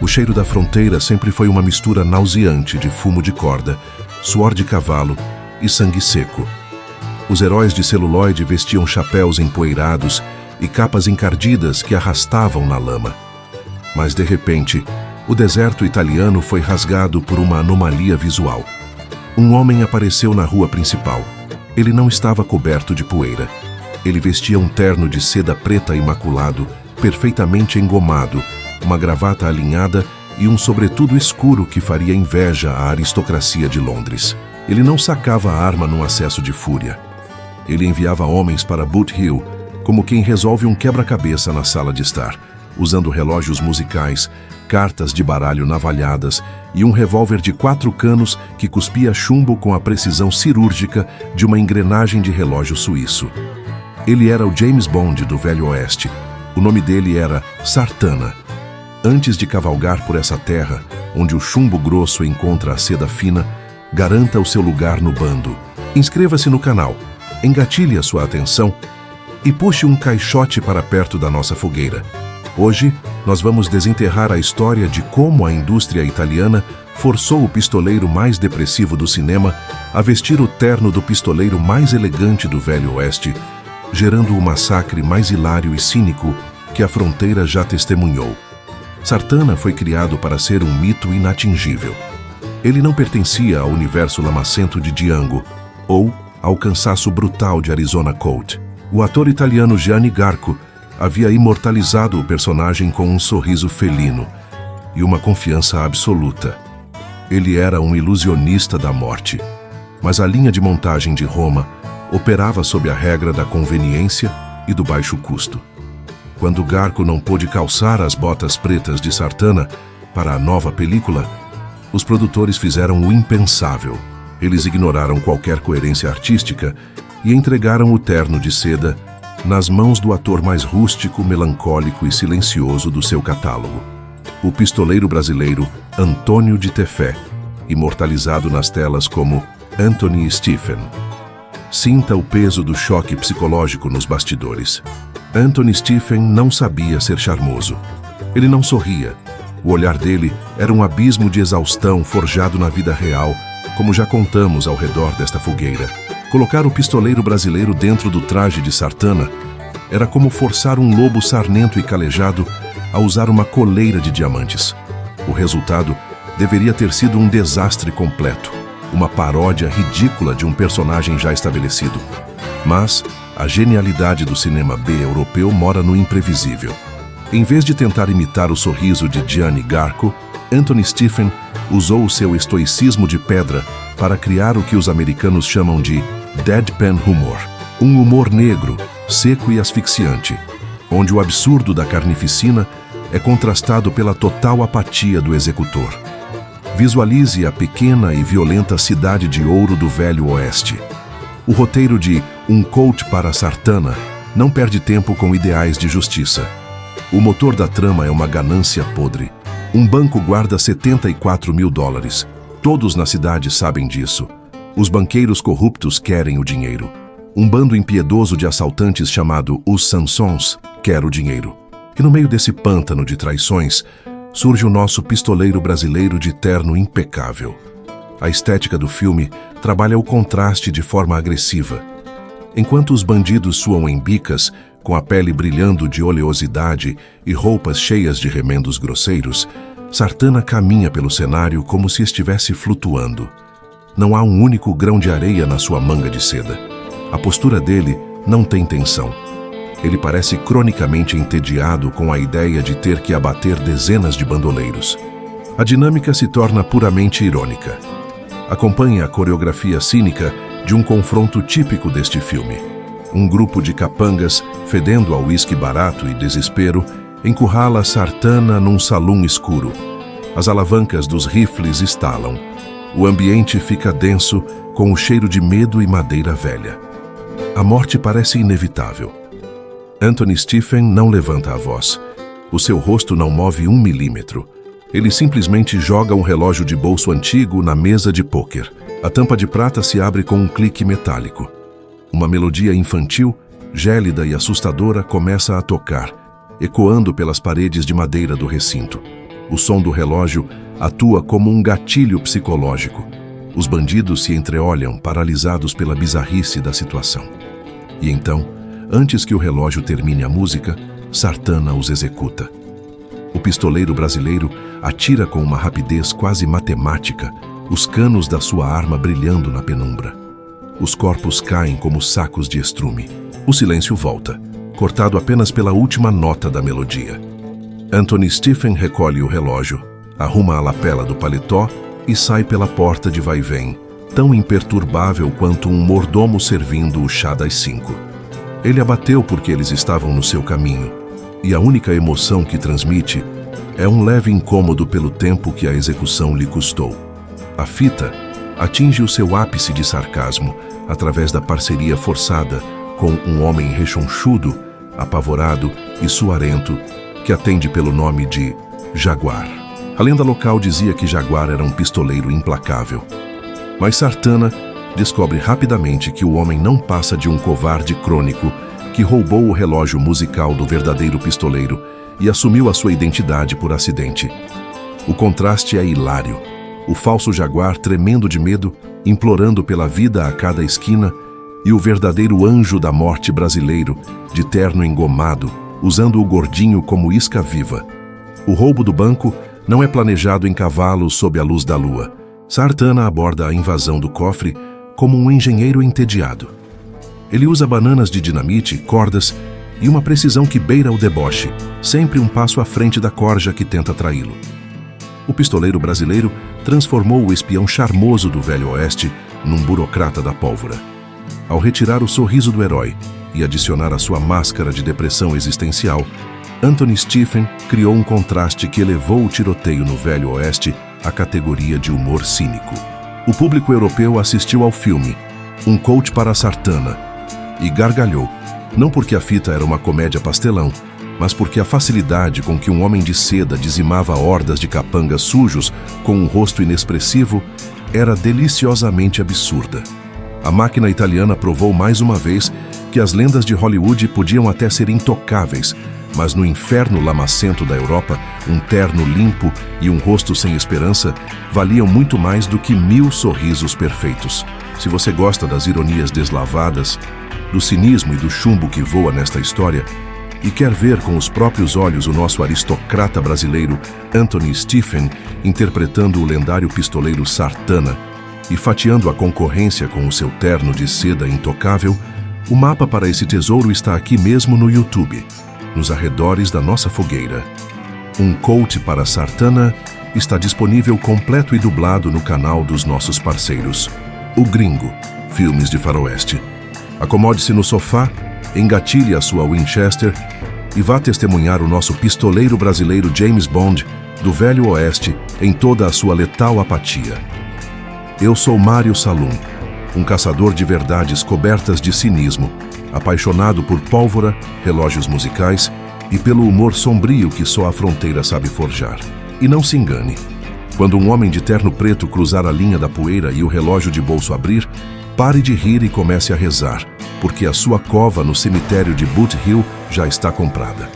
O cheiro da fronteira sempre foi uma mistura nauseante de fumo de corda, suor de cavalo e sangue seco. Os heróis de celuloide vestiam chapéus empoeirados e capas encardidas que arrastavam na lama. Mas, de repente, o deserto italiano foi rasgado por uma anomalia visual. Um homem apareceu na rua principal. Ele não estava coberto de poeira. Ele vestia um terno de seda preta imaculado, perfeitamente engomado, uma gravata alinhada e um sobretudo escuro que faria inveja à aristocracia de Londres. Ele não sacava a arma num acesso de fúria. Ele enviava homens para Boot Hill, como quem resolve um quebra-cabeça na sala de estar, usando relógios musicais, cartas de baralho navalhadas e um revólver de 4 canos que cuspia chumbo com a precisão cirúrgica de uma engrenagem de relógio suíço. Ele era o James Bond do Velho Oeste. O nome dele era Sartana. Antes de cavalgar por essa terra, onde o chumbo grosso encontra a seda fina, garanta o seu lugar no bando. Inscreva-se no canal, engatilhe a sua atenção e puxe um caixote para perto da nossa fogueira. Hoje, nós vamos desenterrar a história de como a indústria italiana forçou o pistoleiro mais depressivo do cinema a vestir o terno do pistoleiro mais elegante do Velho Oeste, gerando o massacre mais hilário e cínico que a fronteira já testemunhou. Sartana foi criado para ser um mito inatingível. Ele não pertencia ao universo lamacento de Django ou ao cansaço brutal de Arizona Colt. O ator italiano Gianni Garco havia imortalizado o personagem com um sorriso felino e uma confiança absoluta. Ele era um ilusionista da morte, mas a linha de montagem de Roma operava sob a regra da conveniência e do baixo custo. Quando Garco não pôde calçar as botas pretas de Sartana para a nova película, os produtores fizeram o impensável. Eles ignoraram qualquer coerência artística e entregaram o terno de seda nas mãos do ator mais rústico, melancólico e silencioso do seu catálogo, o pistoleiro brasileiro Antônio de Tefé, imortalizado nas telas como Anthony Stephen. Sinta o peso do choque psicológico nos bastidores. Anthony Stephen não sabia ser charmoso. Ele não sorria. O olhar dele era um abismo de exaustão forjado na vida real, como já contamos ao redor desta fogueira. Colocar o pistoleiro brasileiro dentro do traje de Sartana era como forçar um lobo sarnento e calejado a usar uma coleira de diamantes. O resultado deveria ter sido um desastre completo, uma paródia ridícula de um personagem já estabelecido. Mas a genialidade do cinema B europeu mora no imprevisível. Em vez de tentar imitar o sorriso de Gianni Garco, Anthony Stephen usou o seu estoicismo de pedra para criar o que os americanos chamam de deadpan humor, um humor negro, seco e asfixiante, onde o absurdo da carnificina é contrastado pela total apatia do executor. Visualize a pequena e violenta cidade de ouro do Velho Oeste. O roteiro de Um Colt para Sartana não perde tempo com ideais de justiça. O motor da trama é uma ganância podre. Um banco guarda $74 mil. Todos na cidade sabem disso. Os banqueiros corruptos querem o dinheiro. Um bando impiedoso de assaltantes chamado Os Sansons quer o dinheiro. E no meio desse pântano de traições, surge o nosso pistoleiro brasileiro de terno impecável. A estética do filme trabalha o contraste de forma agressiva. Enquanto os bandidos suam em bicas, com a pele brilhando de oleosidade e roupas cheias de remendos grosseiros, Sartana caminha pelo cenário como se estivesse flutuando. Não há um único grão de areia na sua manga de seda. A postura dele não tem tensão. Ele parece cronicamente entediado com a ideia de ter que abater dezenas de bandoleiros. A dinâmica se torna puramente irônica. Acompanhe a coreografia cínica de um confronto típico deste filme. Um grupo de capangas, fedendo a uísque barato e desespero, encurrala Sartana num salão escuro. As alavancas dos rifles estalam. O ambiente fica denso, com o cheiro de medo e madeira velha. A morte parece inevitável. Anthony Stephen não levanta a voz. O seu rosto não move 1 milímetro. Ele simplesmente joga um relógio de bolso antigo na mesa de pôquer. A tampa de prata se abre com um clique metálico. Uma melodia infantil, gélida e assustadora começa a tocar, ecoando pelas paredes de madeira do recinto. O som do relógio atua como um gatilho psicológico. Os bandidos se entreolham, paralisados pela bizarrice da situação. E então, antes que o relógio termine a música, Sartana os executa. O pistoleiro brasileiro atira com uma rapidez quase matemática, os canos da sua arma brilhando na penumbra. Os corpos caem como sacos de estrume. O silêncio volta, cortado apenas pela última nota da melodia. Anthony Stephen recolhe o relógio, arruma a lapela do paletó e sai pela porta de vai-vem, tão imperturbável quanto um mordomo servindo o chá das 5. Ele abateu porque eles estavam no seu caminho, e a única emoção que transmite é um leve incômodo pelo tempo que a execução lhe custou. A fita atinge o seu ápice de sarcasmo através da parceria forçada com um homem rechonchudo, apavorado e suarento que atende pelo nome de Jaguar. A lenda local dizia que Jaguar era um pistoleiro implacável. Mas Sartana descobre rapidamente que o homem não passa de um covarde crônico que roubou o relógio musical do verdadeiro pistoleiro e assumiu a sua identidade por acidente. O contraste é hilário. O falso Jaguar tremendo de medo, implorando pela vida a cada esquina, e o verdadeiro anjo da morte brasileiro, de terno engomado, usando o gordinho como isca viva. O roubo do banco não é planejado em cavalos sob a luz da lua. Sartana aborda a invasão do cofre como um engenheiro entediado. Ele usa bananas de dinamite, cordas e uma precisão que beira o deboche, sempre um passo à frente da corja que tenta traí-lo. O pistoleiro brasileiro transformou o espião charmoso do Velho Oeste num burocrata da pólvora. Ao retirar o sorriso do herói e adicionar a sua máscara de depressão existencial, Anthony Stephen criou um contraste que elevou o tiroteio no Velho Oeste à categoria de humor cínico. O público europeu assistiu ao filme, Um Coach para Sartana, e gargalhou, não porque a fita era uma comédia pastelão, mas porque a facilidade com que um homem de seda dizimava hordas de capangas sujos com um rosto inexpressivo era deliciosamente absurda. A máquina italiana provou mais uma vez que as lendas de Hollywood podiam até ser intocáveis, mas no inferno lamacento da Europa, um terno limpo e um rosto sem esperança valiam muito mais do que 1000 sorrisos perfeitos. Se você gosta das ironias deslavadas, do cinismo e do chumbo que voa nesta história, e quer ver com os próprios olhos o nosso aristocrata brasileiro Anthony Stephen interpretando o lendário pistoleiro Sartana e fatiando a concorrência com o seu terno de seda intocável, o mapa para esse tesouro está aqui mesmo no YouTube, nos arredores da nossa fogueira. Um Coach para Sartana está disponível completo e dublado no canal dos nossos parceiros, O Gringo, Filmes de Faroeste. Acomode-se no sofá, engatilhe a sua Winchester e vá testemunhar o nosso pistoleiro brasileiro James Bond do Velho Oeste em toda a sua letal apatia. Eu sou Mário Salum, um caçador de verdades cobertas de cinismo, apaixonado por pólvora, relógios musicais e pelo humor sombrio que só a fronteira sabe forjar. E não se engane, quando um homem de terno preto cruzar a linha da poeira e o relógio de bolso abrir, pare de rir e comece a rezar, porque a sua cova no cemitério de Boot Hill já está comprada.